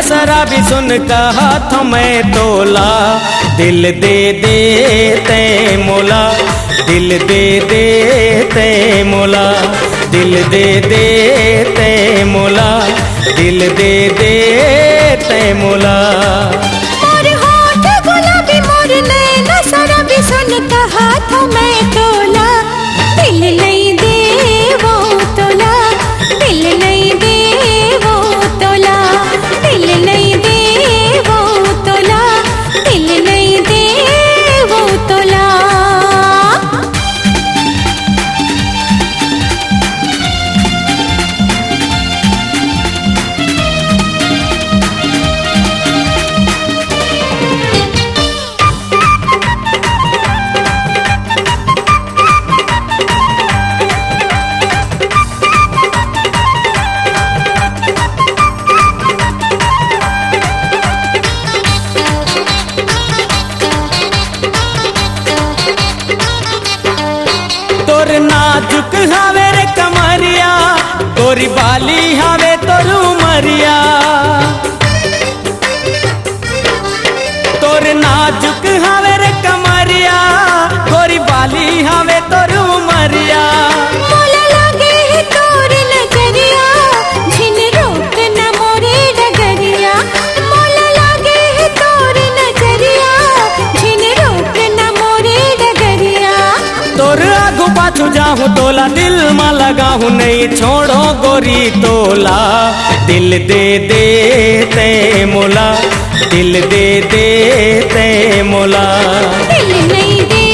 शराबी सुन कहा था मैं तोला, दिल दे दे ते मोला, दिल दे दे ते मोला, दिल दे दे ते मोला, दिल दे दे ते मोला। मोर होठ गुलाबी मोर नैना शराबी सुन कहा था मैं तोला, दिल नहीं दे वो तोला, दिल नहीं दे वो तोला, दिल नहीं दे वो तोला, दिल नहीं दे वो तोला। नाजुक हावे रे कमरिया, तोरी बाली हावे तोरू मरिया, तोर नाजुक हावे रे कमरिया, तोरी बाली हावे तोरू मरिया। मोला लागे है तोर नजरिया, झिन रोक न मोरे डगरिया, मोला लागे है तोर नजरिया, झिन रोक न मोरे डगरिया। तोर आगू पाछू जाहूँ तोला, दिल में लगाहूँ नहीं छोड़ो गोरी तोला, दिल दे दे ते मोला, दिल दे दे ते मोला। दिल नहीं दे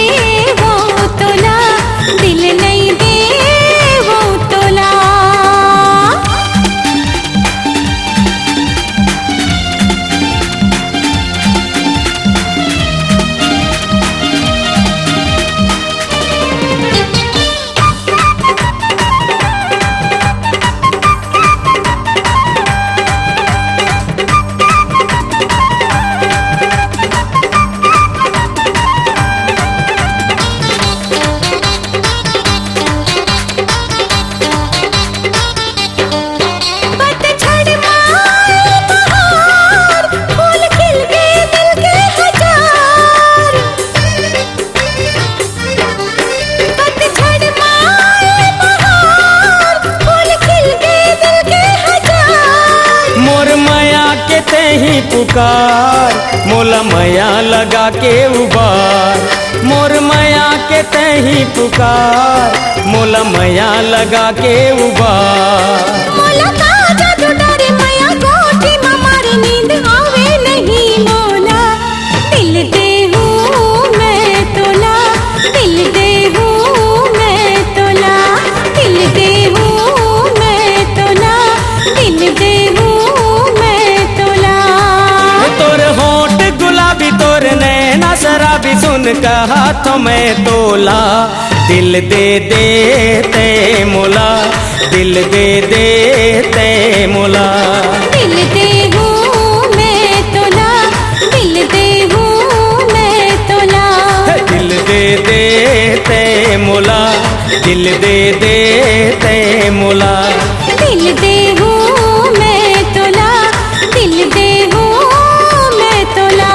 वो तोला, दिल नहीं दे वो तोला। ही पुकार मोला मया लगा के उबार, मोर मया के तही पुकार मोला मया लगा के उबार। मोला का जादू डरे मया गोटी में मारे नींद आवे नहीं मोला, दिल दे हूँ मैं तोला, दिल दे हूँ मैं तोला, दिल दे हूँ मैं तोला, दिल दे हूँ मैं तोला। तोर होठ गुलाबी तोर नैना शराबी सुन कहा तो मैं तोला, दिल दे दे ते मोला, दिल दे दे ते मोला। दिल दे हूँ मैं तोला, दिल दे हूँ मैं तोला, दिल दे दे ते मोला, दिल दे दे ते मोला। दिल दे हूँ मैं तोला, दिल दे हूँ मैं तोला।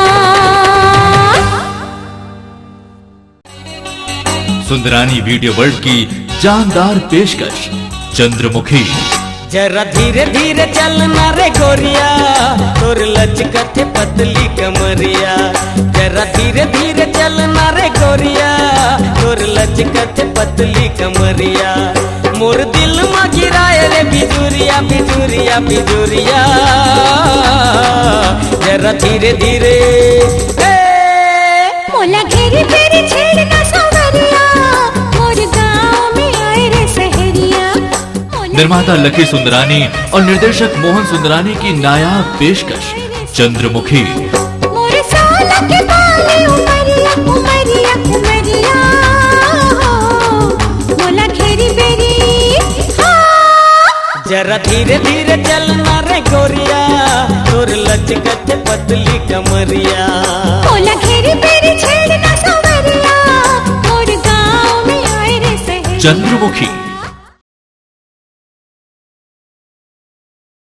सुंदरानी वीडियो वर्ल्ड की जानदार पेशकश चंद्रमुखी। जरा धीरे धीरे चलना रे गोरिया, तोर लचकत पतली कमरिया, जरा धीरे धीरे चलना रे गोरिया, तोर लचकत पतली कमरिया। मोर दिल में गिराए रे बिजुरिया बिजुरिया बिजुरिया, जरा धीरे धीरे मोला घेरी फेरी छेड़ना सवरिया, मोर गाँव में आए रे सहरिया, मोला निर्माता लकी सुंदरानी और निर्देशक मोहन सुंदरानी की नायाब पेशकश चंद्रमुखी। मोर साला के बाले उमरिया उमरिया उमरिया हो, मोला घेरी बेरी हाँ। जरा धीरे धीरे चलना रे गोरिया, तोर लचकत पतली कमरिया। मोला घेरी बेरी छेड़ना सवरिया, मोर गाँव में आए रे सहेलिया। चंद्रमुखी